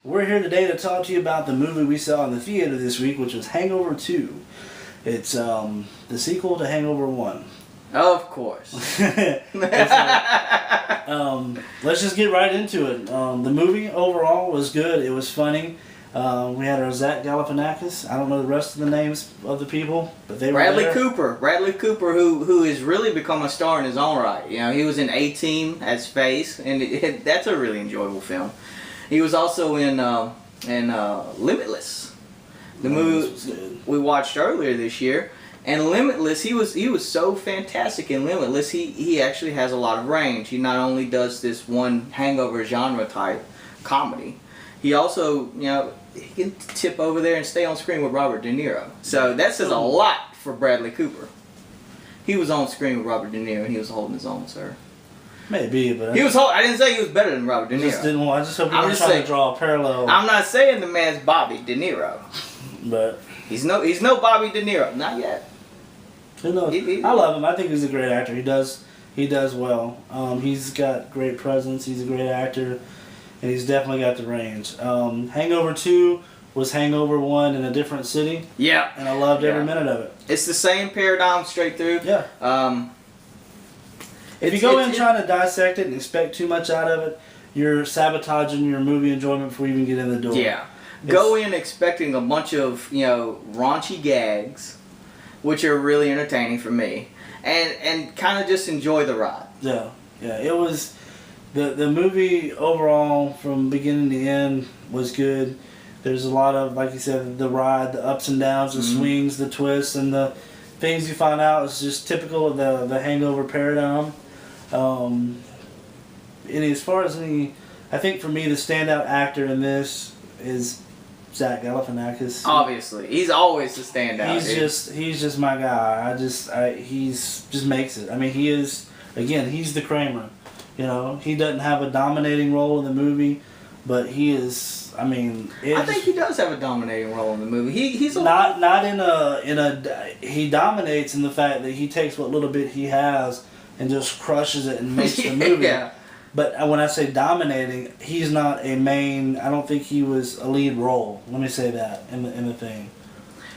We're here today to talk to you about the movie we saw in the theater this week, which was Hangover 2. It's the sequel to Hangover 1. Of course. Let's just get right into it. The movie overall was good. It was funny. We had our Zach Galifianakis. I don't know the rest of the names of the people, but they were Bradley there. Bradley Cooper, who has really become a star in his own right. You know, he was in A-Team as Space, and that's a really enjoyable film. He was also in Limitless, the movie we watched earlier this year. And Limitless, he was so fantastic in Limitless. He actually has a lot of range. He not only does this one hangover genre type comedy, he also, you know, he can tip over there and stay on screen with Robert De Niro. So that says a lot for Bradley Cooper. He was on screen with Robert De Niro and he was holding his own, sir. Maybe, but I didn't say he was better than Robert De Niro. I just hope you were trying to draw a parallel. I'm not saying the man's Bobby De Niro, but he's no Bobby De Niro, not yet. Who knows? I love him. I think he's a great actor. He does well. He's got great presence. He's a great actor, and he's definitely got the range. Hangover 2 was Hangover 1 in a different city. Yeah, and I loved every minute of it. It's the same paradigm straight through. Yeah. If you go in trying to dissect it and expect too much out of it, you're sabotaging your movie enjoyment before you even get in the door. Yeah. Go in expecting a bunch of, you know, raunchy gags, which are really entertaining for me, and kind of just enjoy the ride. Yeah. It was the movie overall from beginning to end was good. There's a lot of, like you said, the ride, the ups and downs, the swings, the twists, and the things you find out is just typical of the Hangover paradigm. And as far as I think for me the standout actor in this is Zach Galifianakis. Obviously, he's always the standout. He's just my guy. He's just makes it. I mean, he's the Kramer. You know, he doesn't have a dominating role in the movie, but he is. I mean, I think he does have a dominating role in the movie. He's not in a he dominates in the fact that he takes what little bit he has and just crushes it and makes the movie. Yeah. But when I say dominating, he's not a main. I don't think he was a lead role. Let me say that in the thing.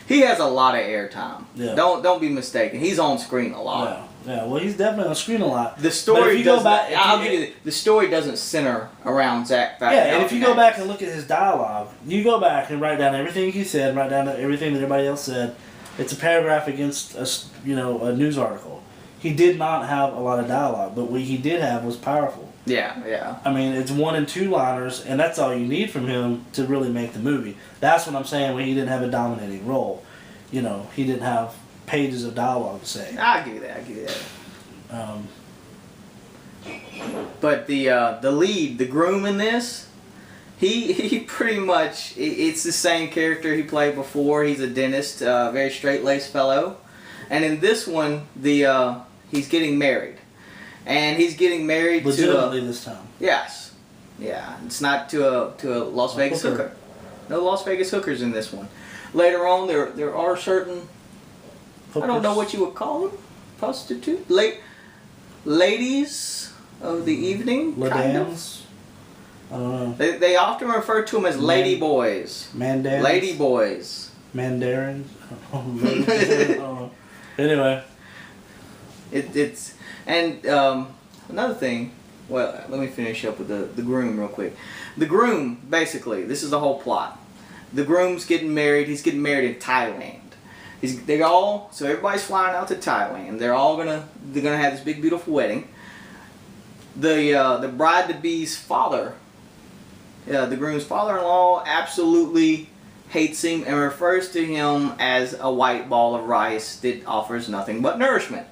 He has a lot of airtime. Yeah. Don't be mistaken. He's on screen a lot. Yeah. Well, he's definitely on screen a lot. The story the story doesn't center around Zach. And if you go back and look at his dialogue, you go back and write down everything he said, write down everything that everybody else said. It's a paragraph against a news article. He did not have a lot of dialogue, but what he did have was powerful. Yeah. I mean, it's 1 and 2 liners, and that's all you need from him to really make the movie. That's what I'm saying when he didn't have a dominating role. You know, he didn't have pages of dialogue to say. I give you that. But the lead, the groom in this, he pretty much, it's the same character he played before. He's a dentist, very straight-laced fellow. And in this one, he's getting married. And he's getting married legitimately this time. Yes. Yeah. It's not to a Las Vegas hooker. No Las Vegas hookers in this one. Later on, there are certain hookers. I don't know what you would call them. Prostitute? Ladies of the evening? Kind of. I don't know. They often refer to them as lady boys. Mandarins? Lady boys. Mandarins? I don't know. Anyway. Another thing, well, let me finish up with the groom real quick. The groom, basically, this is the whole plot. The groom's getting married. He's getting married in Thailand. So everybody's flying out to Thailand. They're gonna have this big beautiful wedding. The bride-to-be's father, the groom's father-in-law, absolutely hates him and refers to him as a white ball of rice that offers nothing but nourishment.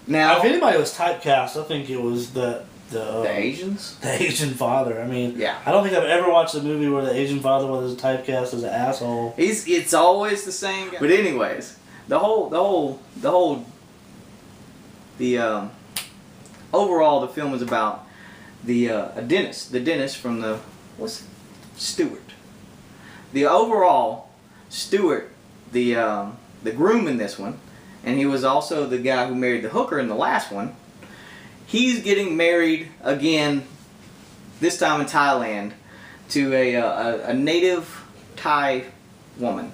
Now, if anybody was typecast, I think it was the Asians? The Asian father. I mean, yeah. I don't think I've ever watched a movie where the Asian father was typecast as an asshole. It's always the same guy. But anyways, overall the film is about a dentist. The dentist from Stewart. The overall Stewart, the groom in this one, and he was also the guy who married the hooker in the last one. He's getting married again, this time in Thailand, to a native Thai woman.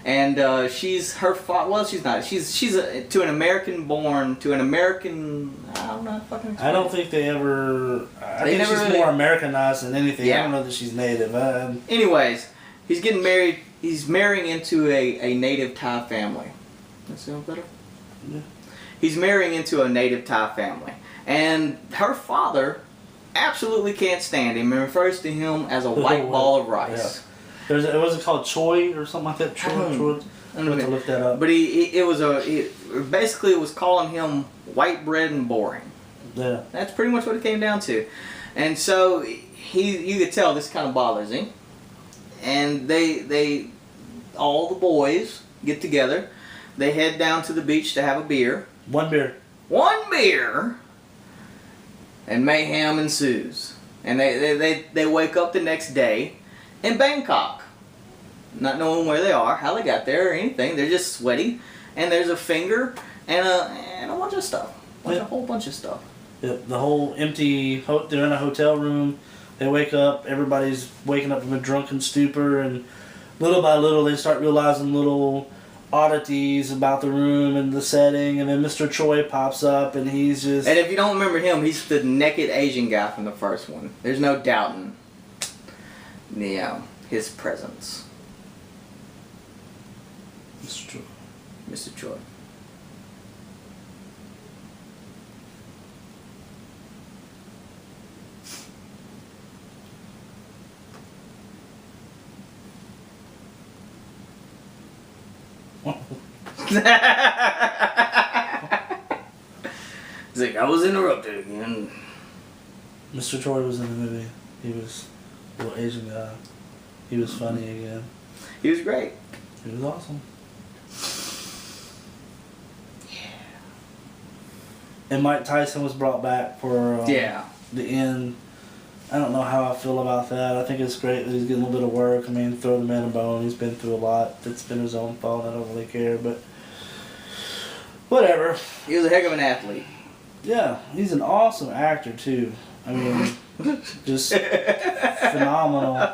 And she's her well, she's not. She's to an American born, to an American. I don't know. Fucking. I don't think they ever. I think never she's really, more Americanized than anything. Yeah. I don't know that she's native. Anyways, he's getting married. He's marrying into a native Thai family. That sound better? Yeah. He's marrying into a native Thai family, and her father absolutely can't stand him and refers to him as a white ball of rice. Yeah. It wasn't called Choi or something like that. Choi. I don't know to look that up. But basically it was calling him white bread and boring. Yeah. That's pretty much what it came down to. And so you could tell this kind of bothers him. And they all the boys get together. They head down to the beach to have a beer. One beer. One beer. And mayhem ensues. And they wake up the next day in Bangkok, not knowing where they are, how they got there or anything. They're just sweaty, and there's a finger and a bunch of stuff, a whole bunch of stuff. Yep, the whole empty. They're in a hotel room. They wake up. Everybody's waking up from a drunken stupor, and little by little they start realizing little oddities about the room and the setting. And then Mr. Choi pops up, and he's just. And if you don't remember him, he's the naked Asian guy from the first one. There's no doubting. His presence. Mr. Choi. Mr. Choi. He's like, I was interrupted again. Mr. Choi was in the movie. He was a little Asian guy. He was funny again. He was great. He was awesome. Yeah. And Mike Tyson was brought back for the end. I don't know how I feel about that. I think it's great that he's getting a little bit of work. I mean, throw the man a bone. He's been through a lot. It's been his own fault. I don't really care, but whatever. He was a heck of an athlete. Yeah, he's an awesome actor too. I mean, just phenomenal.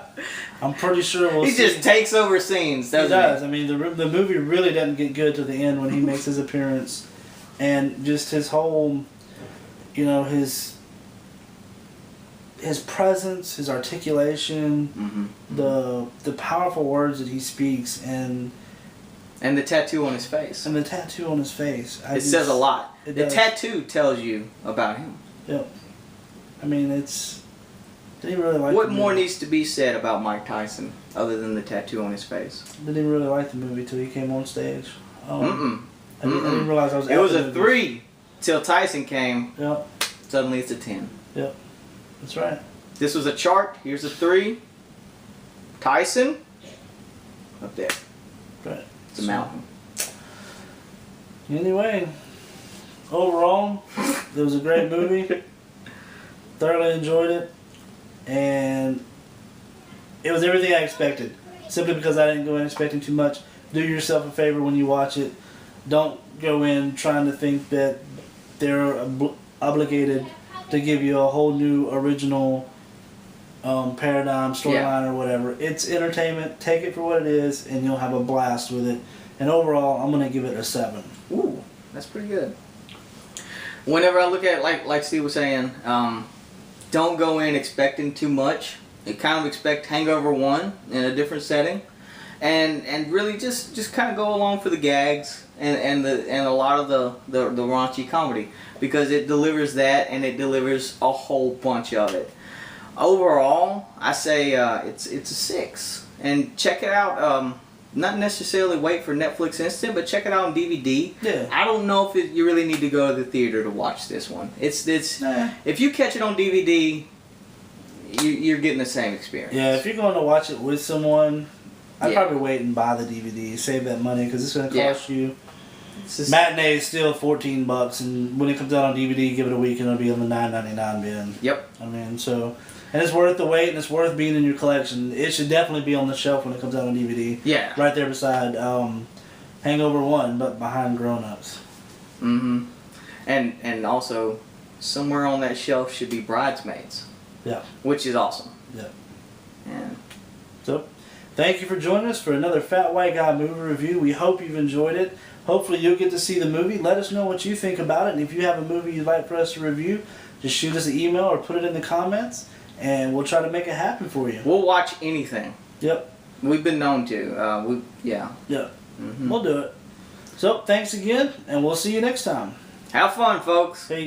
I'm pretty sure we'll He see. just takes over scenes, doesn't he? He does. I mean, the movie really doesn't get good to the end when he makes his appearance, and just his whole, his presence, his articulation, the powerful words that he speaks, and the tattoo on his face. And the tattoo on his face. It says a lot. The does. tattoo tells you about him. Yep. I mean, it's. Did he really like What the more movie? needs to be said about Mike Tyson other than the tattoo on his face? Didn't even really like the movie till he came on stage. Mm-mm. I didn't realize I was. It was a 3 till Tyson came. Yep. Suddenly it's a 10. Yep. That's right. This was a chart. Here's a 3. Tyson. Up there. Right. It's a mountain. Anyway, overall, it was a great movie. Thoroughly enjoyed it, and it was everything I expected. Simply because I didn't go in expecting too much. Do yourself a favor when you watch it. Don't go in trying to think that they're obligated to give you a whole new original paradigm, storyline, or whatever. It's entertainment. Take it for what it is, and you'll have a blast with it. And overall, I'm going to give it a 7. Ooh, that's pretty good. Whenever I look at it, like Steve was saying, don't go in expecting too much. You kind of expect Hangover 1 in a different setting, and really just kind of go along for the gags and a lot of the raunchy comedy, because it delivers that, and it delivers a whole bunch of it. Overall, I say it's a 6, and check it out. Not necessarily wait for Netflix Instant, but check it out on DVD. Yeah. I don't know if you really need to go to the theater to watch this one. It's if you catch it on DVD, you're getting the same experience. Yeah, if you're going to watch it with someone, I'd Yeah. probably wait and buy the DVD. Save that money, because it's going to Yeah. cost you. Just, Matinee is still $14, and when it comes out on DVD, give it a week, and it'll be on the $9.99 bin. Yep. I mean, so. And it's worth the wait, and it's worth being in your collection. It should definitely be on the shelf when it comes out on DVD. Yeah. Right there beside Hangover 1, but behind Grown Ups. Mm-hmm. And also, somewhere on that shelf should be Bridesmaids. Yeah. Which is awesome. Yeah. And So, thank you for joining us for another Fat White Guy movie review. We hope you've enjoyed it. Hopefully you'll get to see the movie. Let us know what you think about it. And if you have a movie you'd like for us to review, just shoot us an email or put it in the comments. And we'll try to make it happen for you. we'll watch anything. Yep. We've been known to. Yep. Mm-hmm. We'll do it. So, thanks again, and we'll see you next time. Have fun, folks. Peace.